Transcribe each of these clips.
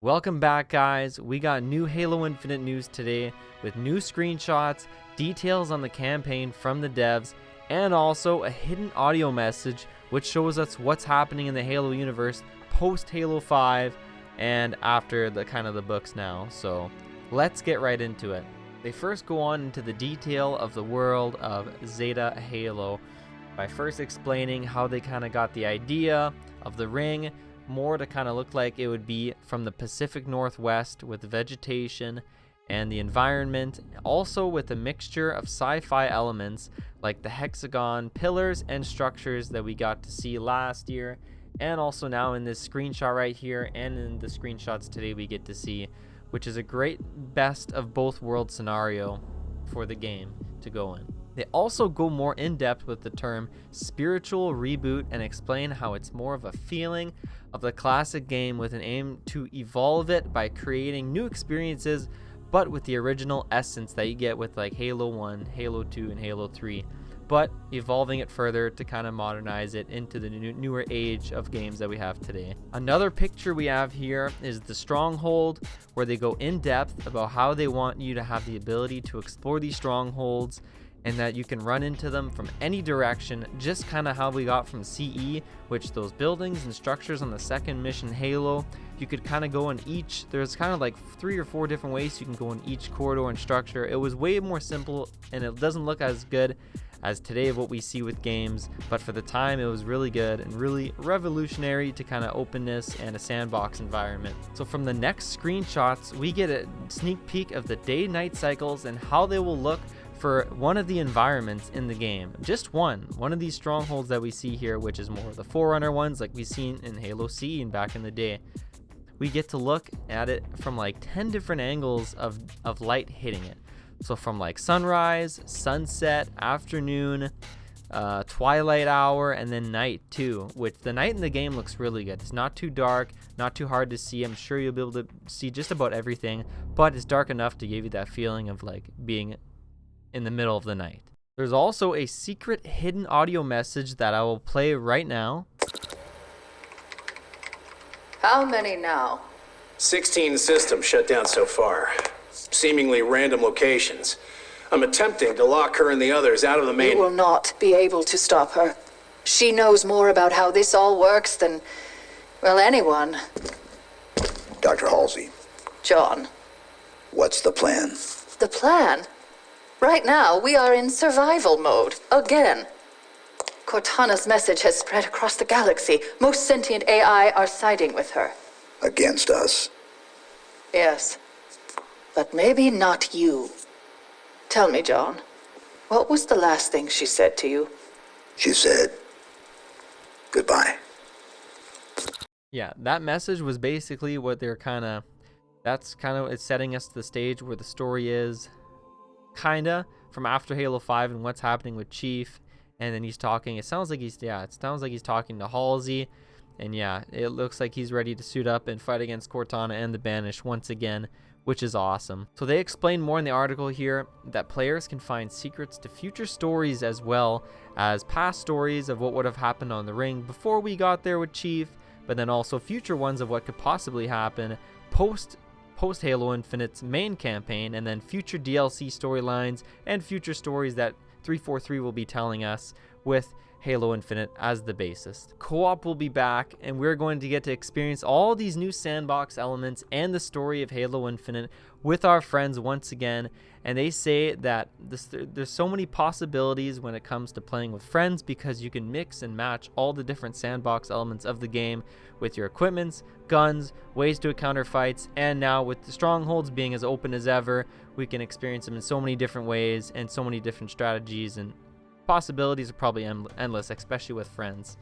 Welcome back, guys. We got new Halo Infinite news today with new screenshots, details on the campaign from the devs, and also a hidden audio message which shows us what's happening in the Halo universe post Halo 5 and after the books now. So let's get right into it. They first go on into the detail of the world of Zeta Halo by first explaining how they kind of got the idea of the ring more to kind of look like it would be from the Pacific Northwest with vegetation and the environment, also with a mixture of sci-fi elements like the hexagon pillars and structures that we got to see last year, and also now in this screenshot right here and in the screenshots today we get to see, which is a great best of both worlds scenario for the game to go in. They also go more in depth with the term spiritual reboot and explain how it's more of a feeling of the classic game with an aim to evolve it by creating new experiences, but with the original essence that you get with like Halo 1, Halo 2, and Halo 3, but evolving it further to kind of modernize it into the newer age of games that we have today. Another picture we have here is the Stronghold, where they go in depth about how they want you to have the ability to explore these strongholds and that you can run into them from any direction, just kind of how we got from CE, which those buildings and structures on the second mission Halo, you could kind of go in each, there's kind of like 3 or 4 different ways you can go in each corridor and structure. It was way more simple and it doesn't look as good as today of what we see with games, but for the time it was really good and really revolutionary to kind of openness and a sandbox environment. So from the next screenshots, we get a sneak peek of the day-night cycles and how they will look for one of the environments in the game. Just one of these strongholds that we see here, which is more of the Forerunner ones like we've seen in Halo C and back in the day. We get to look at it from like 10 different angles of light hitting it. So from like sunrise, sunset, afternoon, twilight hour, and then night too, which the night in the game looks really good. It's not too dark, not too hard to see. I'm sure you'll be able to see just about everything, but it's dark enough to give you that feeling of like being in the middle of the night. There's also a secret hidden audio message that I will play right now. How many now? 16 systems shut down so far. Seemingly random locations. I'm attempting to lock her and the others out of the main... You will not be able to stop her. She knows more about how this all works than, well, anyone. Dr. Halsey, John. what's the plan? The plan? Right now, we are in survival mode, again. Cortana's message has spread across the galaxy. Most sentient AI are siding with her. Against us? Yes. But maybe not you. Tell me, John, what was the last thing she said to you? She said, goodbye. Yeah, that message was basically what they're it's setting us to the stage where the story is from after Halo 5 and what's happening with Chief. And then he's talking, it sounds like he's talking to Halsey, and yeah, it looks like he's ready to suit up and fight against Cortana and the Banished once again, which is awesome. So they explain more in the article here that players can find secrets to future stories as well as past stories of what would have happened on the ring before we got there with Chief, but then also future ones of what could possibly happen post Halo Infinite's main campaign, and then future DLC storylines and future stories that 343 will be telling us with Halo Infinite as the basis. Co-op will be back, and we're going to get to experience all these new sandbox elements and the story of Halo Infinite with our friends once again. And they say that there's so many possibilities when it comes to playing with friends, because you can mix and match all the different sandbox elements of the game with your equipments, guns, ways to encounter fights, and now with the strongholds being as open as ever, we can experience them in so many different ways and so many different strategies, and possibilities are probably endless, especially with friends.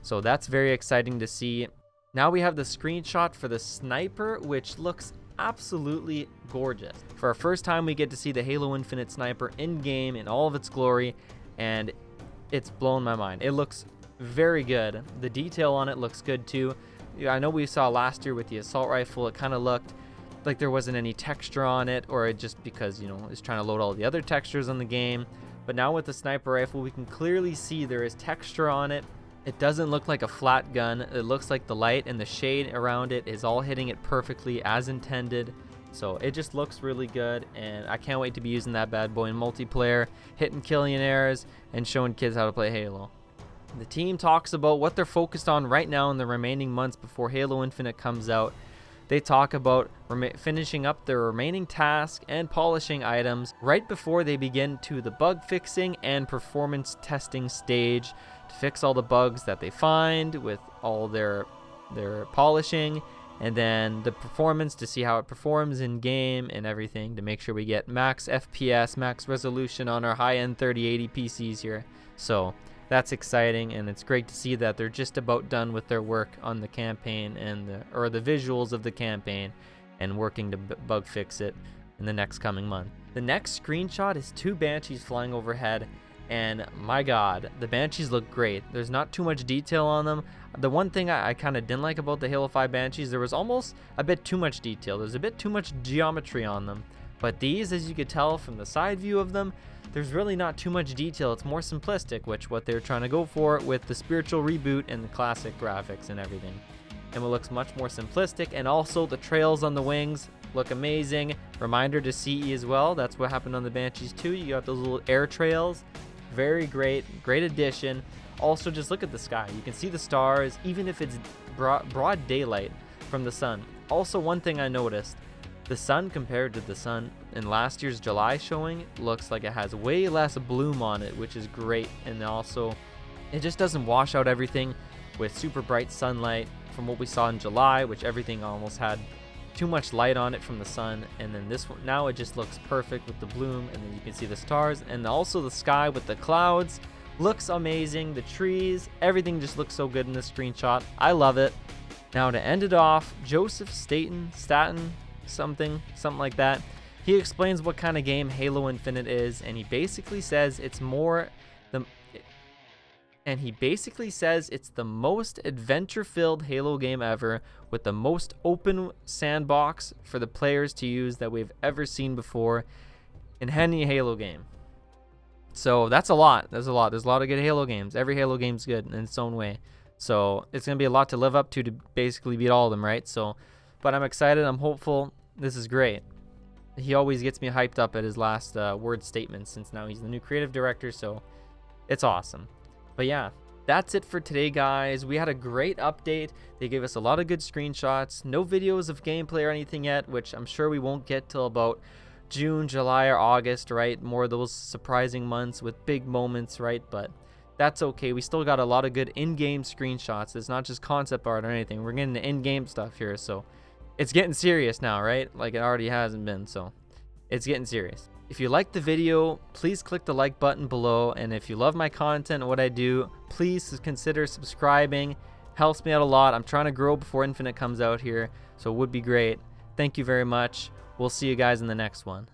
So that's very exciting to see. Now we have the screenshot for the sniper, which looks absolutely gorgeous. For our first time, we get to see the Halo Infinite sniper in game in all of its glory, and it's blown my mind. It looks very good. The detail on it looks good too. I know we saw last year with the assault rifle, it kind of looked like there wasn't any texture on it, or it just because, it's trying to load all the other textures on the game. But now with the sniper rifle, we can clearly see there is texture on it, It doesn't look like a flat gun. It looks like the light and the shade around it is all hitting it perfectly as intended. So it just looks really good, and I can't wait to be using that bad boy in multiplayer, hitting Killionaires, and showing kids how to play Halo. The team talks about what they're focused on right now in the remaining months before Halo Infinite comes out. They talk about finishing up their remaining tasks and polishing items right before they begin to the bug fixing and performance testing stage to fix all the bugs that they find with all their polishing, and then the performance to see how it performs in game and everything to make sure we get max FPS, max resolution on our high-end 3080 PCs here. So that's exciting, and it's great to see that they're just about done with their work on the campaign and the visuals of the campaign, and working to bug fix it in the next coming month. The next screenshot is 2 Banshees flying overhead, and my god, the Banshees look great. There's not too much detail on them. The one thing I kind of didn't like about the Halo 5 Banshees, there was almost a bit too much detail. There's a bit too much geometry on them. But these, as you could tell from the side view of them, there's really not too much detail. It's more simplistic, which what they're trying to go for with the spiritual reboot and the classic graphics and everything. And it looks much more simplistic, and also the trails on the wings look amazing. Reminder to CE as well, that's what happened on the Banshees too. You got those little air trails. Very great addition. Also, just look at the sky. You can see the stars, even if it's broad daylight from the sun. Also, one thing I noticed, the sun compared to the sun in last year's July showing looks like it has way less bloom on it, which is great. And also, it just doesn't wash out everything with super bright sunlight from what we saw in July, which everything almost had too much light on it from the sun. And then this one, now it just looks perfect with the bloom, and then you can see the stars, and also the sky with the clouds looks amazing. The trees, everything just looks so good in this screenshot. I love it. Now to end it off, Joseph Staten, something like that, he explains what kind of game Halo Infinite is, and he basically says it's the most adventure-filled Halo game ever, with the most open sandbox for the players to use that we've ever seen before in any Halo game. So that's a lot. There's a lot of good Halo games. Every Halo game's good in its own way. So it's going to be a lot to live up to basically beat all of them, right? So, but I'm excited. I'm hopeful. This is great. He always gets me hyped up at his last word statement, since now he's the new creative director. So it's awesome. But yeah, that's it for today, guys. We had a great update. They gave us a lot of good screenshots. No videos of gameplay or anything yet, which I'm sure we won't get till about June, July, or August, right? More of those surprising months with big moments, right? But that's okay. We still got a lot of good in-game screenshots. It's not just concept art or anything. We're getting the in-game stuff here, so it's getting serious now, right? Like it already hasn't been, so it's getting serious. If you liked the video, please click the like button below, and if you love my content and what I do, please consider subscribing. Helps me out a lot. I'm trying to grow before Infinite comes out here, so it would be great. Thank you very much. We'll see you guys in the next one.